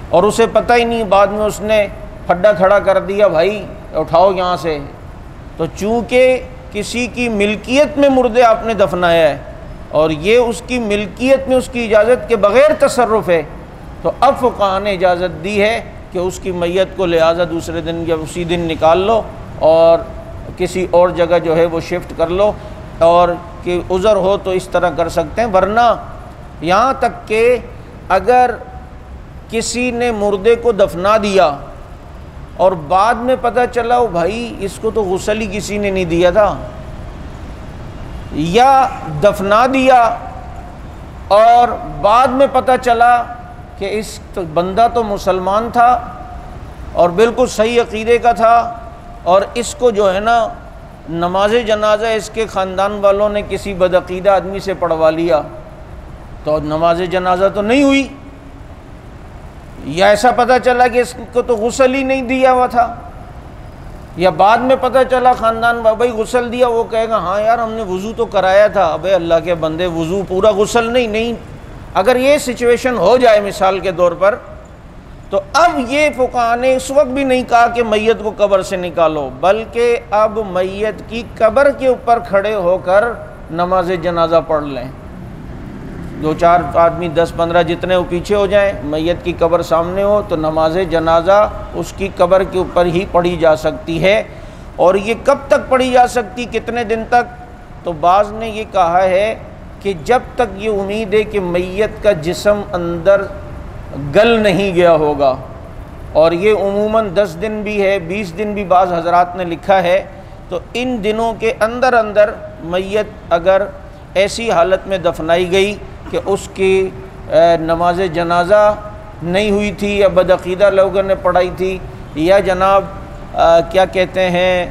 اور اسے پتہ ہی نہیں، بعد میں اس نے پھڈا کھڑا کر دیا، بھائی اٹھاؤ یہاں سے، تو چونکہ کسی کی ملکیت میں مردے آپ نے دفنایا ہے اور یہ اس کی ملکیت میں اس کی اجازت کے بغیر تصرف ہے، تو اب فقہاء نے اجازت دی ہے کہ اس کی میت کو لہٰذا دوسرے دن یا اسی دن نکال لو اور کسی اور جگہ جو ہے وہ شفٹ کر لو، اور کہ عذر ہو تو اس طرح کر سکتے ہیں۔ ورنہ یہاں تک کہ اگر کسی نے مردے کو دفنا دیا اور بعد میں پتہ چلا بھائی اس کو تو غسل ہی کسی نے نہیں دیا تھا، یا دفنا دیا اور بعد میں پتہ چلا کہ اس بندہ تو مسلمان تھا اور بالکل صحیح عقیدے کا تھا، اور اس کو جو ہے نا نماز جنازہ اس کے خاندان والوں نے کسی بدعقیدہ آدمی سے پڑھوا لیا، تو نماز جنازہ تو نہیں ہوئی، یا ایسا پتہ چلا کہ اس کو تو غسل ہی نہیں دیا ہوا تھا، یا بعد میں پتہ چلا خاندان بھائی غسل دیا، وہ کہے گا ہاں یار ہم نے وضو تو کرایا تھا، ابے اللہ کے بندے وضو پورا غسل نہیں۔ اگر یہ سچویشن ہو جائے مثال کے طور پر، تو اب یہ فقہاء نے اس وقت بھی نہیں کہا کہ میت کو قبر سے نکالو، بلکہ اب میت کی قبر کے اوپر کھڑے ہو کر نماز جنازہ پڑھ لیں۔ 2-4 آدمی 10-15 جتنے وہ پیچھے ہو جائیں، میت کی قبر سامنے ہو تو نماز جنازہ اس کی قبر کے اوپر ہی پڑھی جا سکتی ہے۔ اور یہ کب تک پڑھی جا سکتی، کتنے دن تک؟ تو بعض نے یہ کہا ہے کہ جب تک یہ امید ہے کہ میت کا جسم اندر گل نہیں گیا ہوگا، اور یہ عموماً 10 دن بھی ہے، 20 دن بھی بعض حضرات نے لکھا ہے، تو ان دنوں کے اندر میت اگر ایسی حالت میں دفنائی گئی کہ اس کی نماز جنازہ نہیں ہوئی تھی، یا بدعقیدہ لوگوں نے پڑھائی تھی، یا جناب کیا کہتے ہیں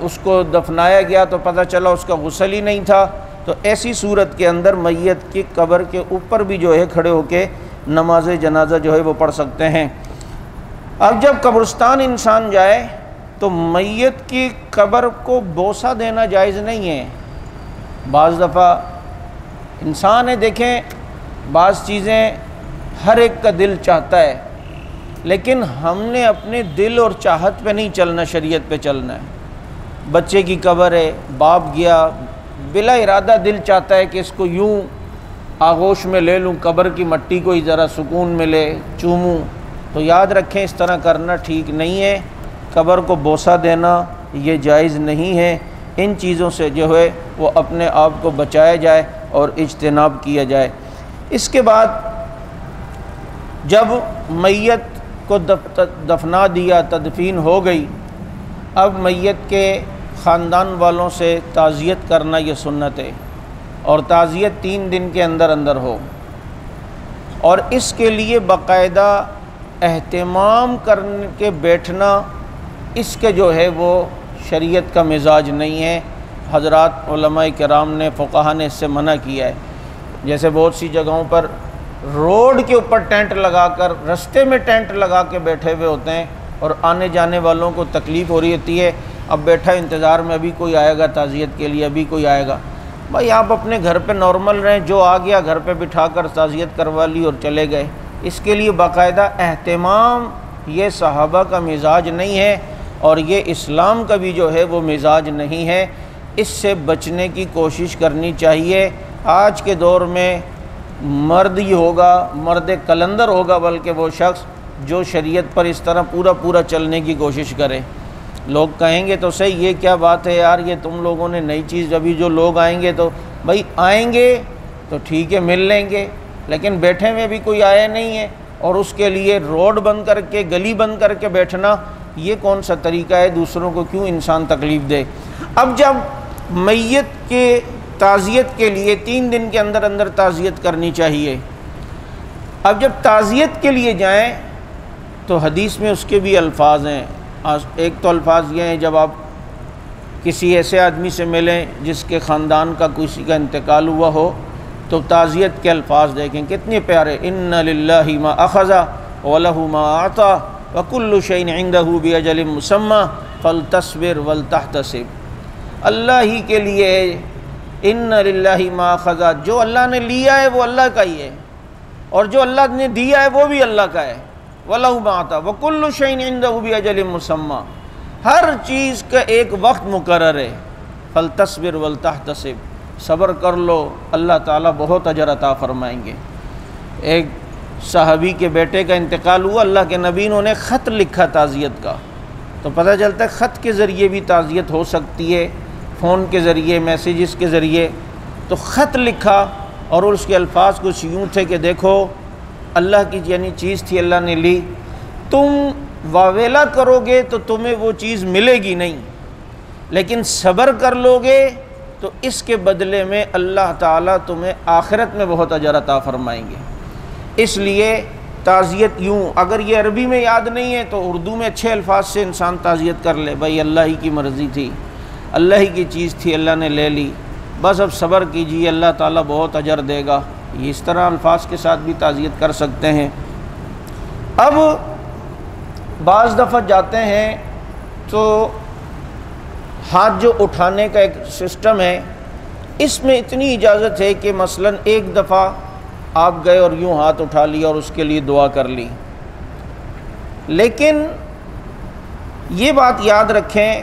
اس کو دفنایا گیا تو پتہ چلا اس کا غسل ہی نہیں تھا، تو ایسی صورت کے اندر میت کی قبر کے اوپر بھی جو ہے کھڑے ہو کے نماز جنازہ جو ہے وہ پڑھ سکتے ہیں۔ اب جب قبرستان انسان جائے تو میت کی قبر کو بوسہ دینا جائز نہیں ہے۔ بعض دفعہ انسان ہے، دیکھیں بعض چیزیں ہر ایک کا دل چاہتا ہے، لیکن ہم نے اپنے دل اور چاہت پہ نہیں چلنا، شریعت پہ چلنا ہے۔ بچے کی قبر ہے، باپ گیا، بلا ارادہ دل چاہتا ہے کہ اس کو یوں آغوش میں لے لوں، قبر کی مٹی کو ہی ذرا سکون ملے، چوموں، تو یاد رکھیں اس طرح کرنا ٹھیک نہیں ہے۔ قبر کو بوسہ دینا یہ جائز نہیں ہے۔ ان چیزوں سے جو ہے وہ اپنے آپ کو بچایا جائے اور اجتناب کیا جائے۔ اس کے بعد جب میت کو دفنا دیا، تدفین ہو گئی، اب میت کے خاندان والوں سے تعزیت کرنا یہ سنت ہے، اور تعزیت 3 دن کے اندر ہو، اور اس کے لیے باقاعدہ اہتمام کر کے بیٹھنا، اس کے جو ہے وہ شریعت کا مزاج نہیں ہے۔ حضرات علماء کرام نے، فقہا نے اس سے منع کیا ہے۔ جیسے بہت سی جگہوں پر روڈ کے اوپر ٹینٹ لگا کر، رستے میں ٹینٹ لگا کے بیٹھے ہوئے ہوتے ہیں اور آنے جانے والوں کو تکلیف ہو رہی ہوتی ہے، اب بیٹھا انتظار میں ابھی کوئی آئے گا تعزیت کے لیے، ابھی کوئی آئے گا۔ بھائی آپ اپنے گھر پہ نارمل رہیں، جو آ گیا گھر پہ بٹھا کر تعزیت کروا لی اور چلے گئے۔ اس کے لیے باقاعدہ اہتمام، یہ صحابہ کا مزاج نہیں ہے اور یہ اسلام کا بھی جو ہے وہ مزاج نہیں ہے۔ اس سے بچنے کی کوشش کرنی چاہیے۔ آج کے دور میں مرد ہی ہوگا، مرد کلندر ہوگا بلکہ وہ شخص جو شریعت پر اس طرح پورا چلنے کی کوشش کرے۔ لوگ کہیں گے تو صحیح، یہ کیا بات ہے یار، یہ تم لوگوں نے نئی چیز، ابھی جو لوگ آئیں گے تو بھائی آئیں گے تو ٹھیک ہے مل لیں گے، لیکن بیٹھے میں بھی کوئی آیا نہیں ہے اور اس کے لیے روڈ بند کر کے، گلی بند کر کے بیٹھنا، یہ کون سا طریقہ ہے؟ دوسروں کو کیوں انسان تکلیف دے؟ اب جب میت کے تعزیت کے لیے 3 دن کے اندر اندر تعزیت کرنی چاہیے، اب جب تعزیت کے لیے جائیں تو حدیث میں اس کے بھی الفاظ ہیں۔ ایک تو الفاظ یہ ہیں، جب آپ کسی ایسے آدمی سے ملیں جس کے خاندان کا کسی کا انتقال ہوا ہو تو تعزیت کے الفاظ دیکھیں کتنے پیارے، ان للہ ما اخذ ولہ ما اعطى وکل شیء عندہ باجل مسمى فلتصبر ولتحتسب۔ اللہ ہی کے لیے، ان للہ ما اخذ، جو اللہ نے لیا ہے وہ اللہ کا ہی ہے اور جو اللہ نے دیا ہے وہ بھی اللہ کا ہے، وَلَهُ مَا آتَى وَكُلُّ شَيْءٍ عِندَهُ بِأَجَلٍ مُّسَمًّى، ہر چیز کا ایک وقت مقرر ہے۔ فَلْتَصْبِرْ وَلْتَحْتَسِبْ، صبر کر لو، اللہ تعالیٰ بہت اجر عطا فرمائیں گے۔ ایک صحابی کے بیٹے کا انتقال ہوا، اللہ کے نبی نے انہیں خط لکھا تعزیت کا، تو پتہ چلتا ہے خط کے ذریعے بھی تعزیت ہو سکتی ہے، فون کے ذریعے، میسیجز کے ذریعے۔ تو خط لکھا اور اس کے الفاظ کچھ یوں تھے کہ دیکھو اللہ کی یعنی چیز تھی، اللہ نے لی، تم واویلا کرو گے تو تمہیں وہ چیز ملے گی نہیں، لیکن صبر کر لو گے تو اس کے بدلے میں اللہ تعالیٰ تمہیں آخرت میں بہت اجر عطا فرمائیں گے۔ اس لیے تعزیت یوں، اگر یہ عربی میں یاد نہیں ہے تو اردو میں اچھے الفاظ سے انسان تعزیت کر لے، بھائی اللہ ہی کی مرضی تھی، اللہ ہی کی چیز تھی، اللہ نے لے لی، بس اب صبر کیجیے، اللہ تعالیٰ بہت اجر دے گا۔ یہ اس طرح الفاظ کے ساتھ بھی تعزیت کر سکتے ہیں۔ اب بعض دفعہ جاتے ہیں تو ہاتھ جو اٹھانے کا ایک سسٹم ہے، اس میں اتنی اجازت ہے کہ مثلاً ایک دفعہ آپ گئے اور یوں ہاتھ اٹھا لیا اور اس کے لیے دعا کر لی، لیکن یہ بات یاد رکھیں،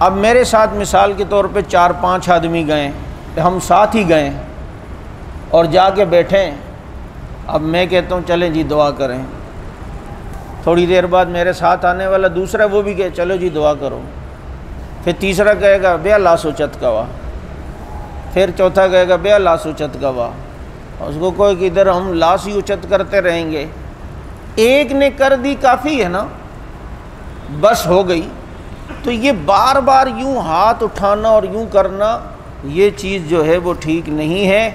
اب میرے ساتھ مثال کے طور پہ 4-5 آدمی گئے، ہم ساتھ ہی گئے اور جا کے بیٹھیں، اب میں کہتا ہوں چلیں جی دعا کریں، تھوڑی دیر بعد میرے ساتھ آنے والا دوسرا وہ بھی کہے چلو جی دعا کرو، پھر تیسرا کہے گا بے اللہ سوچت کا وا، پھر چوتھا کہے گا بے اللہ سوچت کا وا، اس کو کوئی کہ ادھر ہم لاش ہی اچت کرتے رہیں گے۔ ایک نے کر دی کافی ہے نا، بس ہو گئی۔ تو یہ بار بار یوں ہاتھ اٹھانا اور یوں کرنا، یہ چیز جو ہے وہ ٹھیک نہیں ہے۔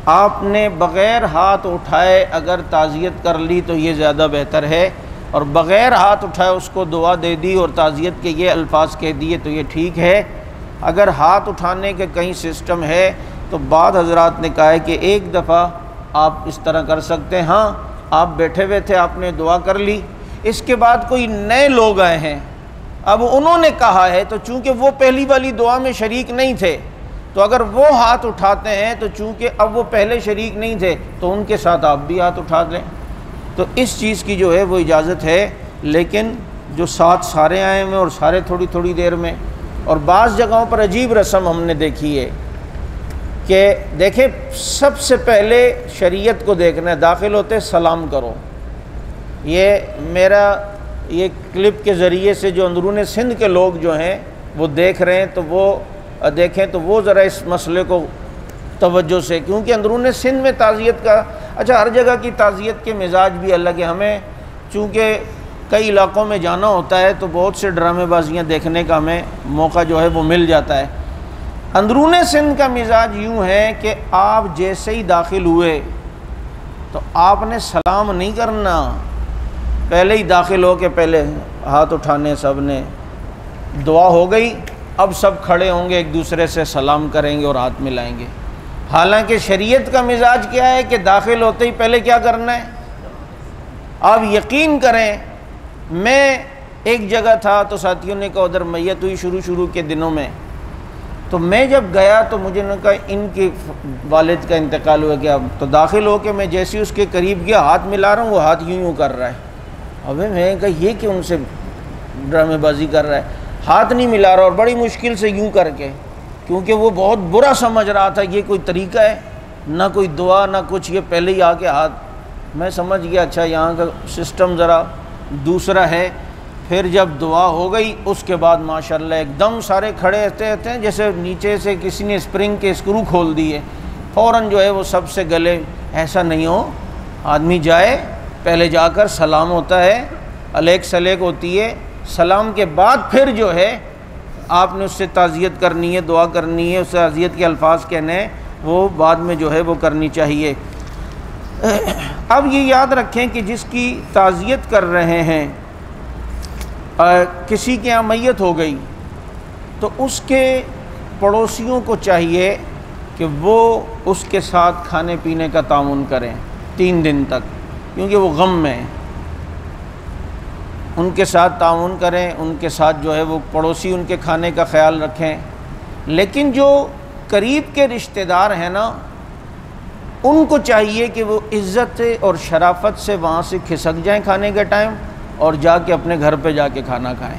آپ نے بغیر ہاتھ اٹھائے اگر تعزیت کر لی تو یہ زیادہ بہتر ہے، اور بغیر ہاتھ اٹھائے اس کو دعا دے دی اور تعزیت کے یہ الفاظ کہہ دیے تو یہ ٹھیک ہے۔ اگر ہاتھ اٹھانے کے کہیں سسٹم ہے تو بعض حضرات نے کہا ہے کہ ایک دفعہ آپ اس طرح کر سکتے ہیں، ہاں آپ بیٹھے ہوئے تھے، آپ نے دعا کر لی، اس کے بعد کوئی نئے لوگ آئے ہیں، اب انہوں نے کہا ہے تو چونکہ وہ پہلی والی دعا میں شریک نہیں تھے، تو اگر وہ ہاتھ اٹھاتے ہیں تو چونکہ اب وہ پہلے شریک نہیں تھے تو ان کے ساتھ آپ بھی ہاتھ اٹھا لیں، تو اس چیز کی جو ہے وہ اجازت ہے۔ لیکن جو ساتھ سارے آئے ہوئے اور سارے تھوڑی تھوڑی دیر میں، اور بعض جگہوں پر عجیب رسم ہم نے دیکھی ہے کہ دیکھیں سب سے پہلے شریعت کو دیکھنا ہے، داخل ہوتے سلام کرو۔ یہ میرا یہ کلپ کے ذریعے سے جو اندرون سندھ کے لوگ جو ہیں وہ دیکھ رہے ہیں تو وہ دیکھیں تو وہ ذرا اس مسئلے کو توجہ سے، کیونکہ اندرون سندھ میں تعزیت کا، اچھا ہر جگہ کی تعزیت کے مزاج بھی الگ ہے، ہمیں چونکہ کئی علاقوں میں جانا ہوتا ہے تو بہت سے ڈرامے بازیاں دیکھنے کا ہمیں موقع جو ہے وہ مل جاتا ہے۔ اندرون سندھ کا مزاج یوں ہے کہ آپ جیسے ہی داخل ہوئے تو آپ نے سلام نہیں کرنا، پہلے ہی داخل ہو کے پہلے ہاتھ اٹھانے سب نے، دعا ہو گئی، اب سب کھڑے ہوں گے، ایک دوسرے سے سلام کریں گے اور ہاتھ ملائیں گے۔ حالانکہ شریعت کا مزاج کیا ہے کہ داخل ہوتے ہی پہلے کیا کرنا ہے؟ آپ یقین کریں، میں ایک جگہ تھا تو ساتھیوں نے کہا ادھر میت ہوئی شروع کے دنوں میں، تو میں جب گیا تو مجھے نے کہا ان کے والد کا انتقال ہوا کہ اب تو داخل ہو کے میں جیسے اس کے قریب گیا ہاتھ ملا رہا ہوں، وہ ہاتھ یوں کر رہا ہے۔ ابے میں کہا یہ کہ ان سے ڈرامے بازی کر رہا ہے، ہاتھ نہیں ملا رہا اور بڑی مشکل سے یوں کر کے، کیونکہ وہ بہت برا سمجھ رہا تھا یہ کوئی طریقہ ہے، نہ کوئی دعا نہ کچھ، یہ پہلے ہی آ کے ہاتھ۔ میں سمجھ گیا اچھا یہاں کا سسٹم ذرا دوسرا ہے۔ پھر جب دعا ہو گئی اس کے بعد ماشاءاللہ ایک دم سارے کھڑے رہتے ہیں جیسے نیچے سے کسی نے اسپرنگ کے اسکرو کھول دیے، فوراً جو ہے وہ سب سے گلے۔ ایسا نہیں ہو، آدمی جائے پہلے جا کر سلام ہوتا ہے، علیک سلیک ہوتی ہے، سلام کے بعد پھر جو ہے آپ نے اس سے تعزیت کرنی ہے، دعا کرنی ہے، اس سے تعزیت کے الفاظ کہنے ہیں، وہ بعد میں جو ہے وہ کرنی چاہیے۔ اب یہ یاد رکھیں کہ جس کی تعزیت کر رہے ہیں، کسی کے یہاں میت ہو گئی تو اس کے پڑوسیوں کو چاہیے کہ وہ اس کے ساتھ کھانے پینے کا تعاون کریں 3 دن تک، کیونکہ وہ غم میں ہیں، ان کے ساتھ تعاون کریں، ان کے ساتھ جو ہے وہ پڑوسی ان کے کھانے کا خیال رکھیں۔ لیکن جو قریب کے رشتہ دار ہیں نا، ان کو چاہیے کہ وہ عزت اور شرافت سے وہاں سے کھسک جائیں کھانے کے ٹائم اور جا کے اپنے گھر پہ جا کے کھانا کھائیں۔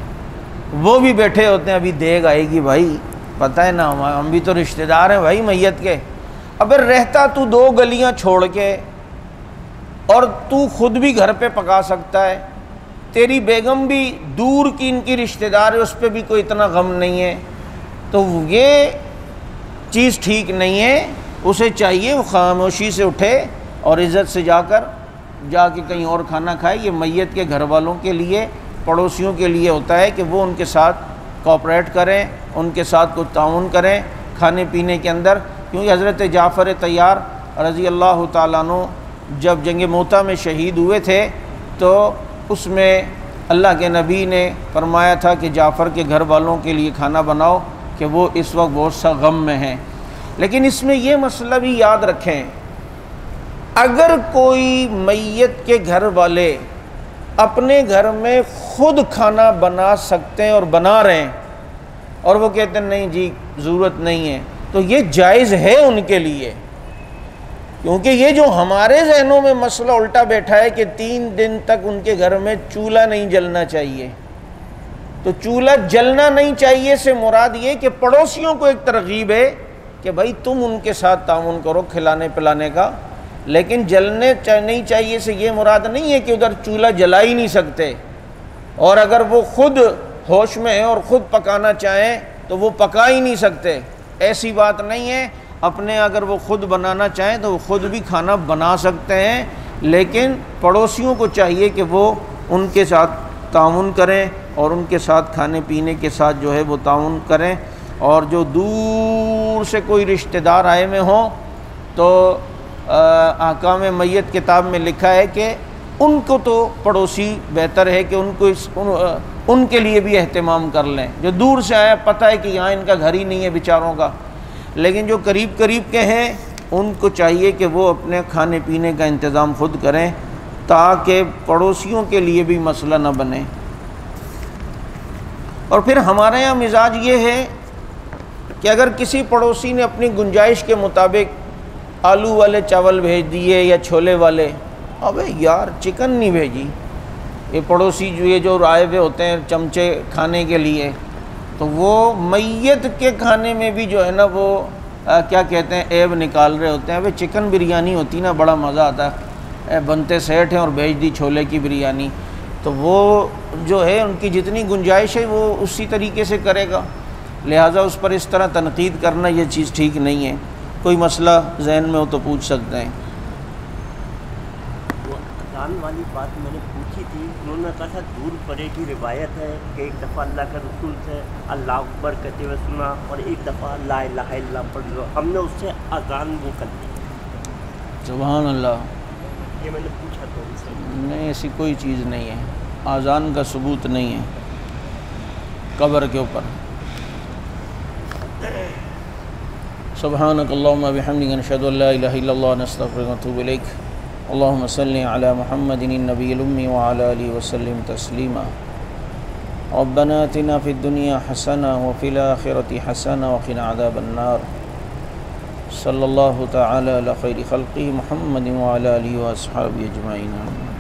وہ بھی بیٹھے ہوتے ہیں، ابھی دیگ آئے گی بھائی، پتہ ہے نا ہم بھی تو رشتہ دار ہیں بھائی میت کے۔ اگر رہتا تو 2 گلیاں چھوڑ کے اور تو خود بھی گھر پہ پکا سکتا ہے، تیری بیگم بھی دور کی ان کی رشتہ دار ہے، اس پہ بھی کوئی اتنا غم نہیں ہے، تو یہ چیز ٹھیک نہیں ہے۔ اسے چاہیے وہ خاموشی سے اٹھے اور عزت سے جا کے کہیں اور کھانا کھائے۔ یہ میت کے گھر والوں کے لیے، پڑوسیوں کے لیے ہوتا ہے کہ وہ ان کے ساتھ کوآپریٹ کریں، ان کے ساتھ کچھ تعاون کریں کھانے پینے کے اندر۔ کیونکہ حضرت جعفر طیار رضی اللہ تعالیٰ عنہ جب جنگ موتا میں شہید ہوئے تھے تو اس میں اللہ کے نبی نے فرمایا تھا کہ جعفر کے گھر والوں کے لیے کھانا بناؤ کہ وہ اس وقت بہت سا غم میں ہیں۔ لیکن اس میں یہ مسئلہ بھی یاد رکھیں، اگر کوئی میت کے گھر والے اپنے گھر میں خود کھانا بنا سکتے ہیں اور بنا رہے ہیں اور وہ کہتے ہیں نہیں جی ضرورت نہیں ہے، تو یہ جائز ہے ان کے لیے۔ کیونکہ یہ جو ہمارے ذہنوں میں مسئلہ الٹا بیٹھا ہے کہ 3 دن تک ان کے گھر میں چولہا نہیں جلنا چاہیے، تو چولہا جلنا نہیں چاہیے سے مراد یہ کہ پڑوسیوں کو ایک ترغیب ہے کہ بھائی تم ان کے ساتھ تعاون کرو کھلانے پلانے کا، لیکن جلنے نہیں چاہیے سے یہ مراد نہیں ہے کہ ادھر چولہا جلا ہی نہیں سکتے، اور اگر وہ خود ہوش میں ہیں اور خود پکانا چاہیں تو وہ پکا ہی نہیں سکتے، ایسی بات نہیں ہے۔ اپنے اگر وہ خود بنانا چاہیں تو وہ خود بھی کھانا بنا سکتے ہیں، لیکن پڑوسیوں کو چاہیے کہ وہ ان کے ساتھ تعاون کریں اور ان کے ساتھ کھانے پینے کے ساتھ جو ہے وہ تعاون کریں۔ اور جو دور سے کوئی رشتہ دار آئے میں ہوں تو احکام میت کتاب میں لکھا ہے کہ ان کو تو پڑوسی بہتر ہے کہ ان کے لیے بھی اہتمام کر لیں۔ جو دور سے آیا پتہ ہے کہ یہاں ان کا گھر ہی نہیں ہے بیچاروں کا، لیکن جو قریب کے ہیں ان کو چاہیے کہ وہ اپنے کھانے پینے کا انتظام خود کریں تاکہ پڑوسیوں کے لیے بھی مسئلہ نہ بنے۔ اور پھر ہمارے یہاں مزاج یہ ہے کہ اگر کسی پڑوسی نے اپنی گنجائش کے مطابق آلو والے چاول بھیج دیے یا چھولے والے، ابے یار چکن نہیں بھیجی، یہ پڑوسی جو آئے ہوئے ہوتے ہیں چمچے کھانے کے لیے، تو وہ میت کے کھانے میں بھی جو ہے نا وہ کیا کہتے ہیں عیب نکال رہے ہوتے ہیں۔ ابے چکن بریانی ہوتی نا بڑا مزہ آتا ہے، بنتے سیٹ ہیں اور بھیج دی چھولے کی بریانی، تو وہ جو ہے ان کی جتنی گنجائش ہے وہ اسی طریقے سے کرے گا، لہٰذا اس پر اس طرح تنقید کرنا یہ چیز ٹھیک نہیں ہے۔ کوئی مسئلہ ذہن میں ہو تو پوچھ سکتے ہیں۔ وہ اذان والی بات میں نے پوچھی تھی، انہوں نے کہا تھا دور پڑے کی روایت ہے کہ ایک دفعہ اللہ کے رسول سے اللہ اکبر کہتے ہوئے سنا اور ایک دفعہ لا الہ الا اللہ پڑھ لو، ہم نے اس سے اذان وہ کر دی۔ سبحان اللہ، یہ میں نے پوچھا تو ان سے۔ نہیں ایسی کوئی چیز نہیں ہے، اذان کا ثبوت نہیں ہے۔ قبر کے اوپر۔ سبحانک اللہم بحمدک نشہد ان لا الہ الا اللہ نستغفرک ونتوب الیک۔ اللہم صلی علی محمد النبی الامی وعلی آلہ وسلم تسلیما۔ ربنا آتنا فی الدنیا حسنہ وفی الآخرۃ حسنہ وقنا عذاب النار۔ صلی اللہ تعالی علی خیر خلقہ محمد وعلی آلہ واصحابہ اجمعین۔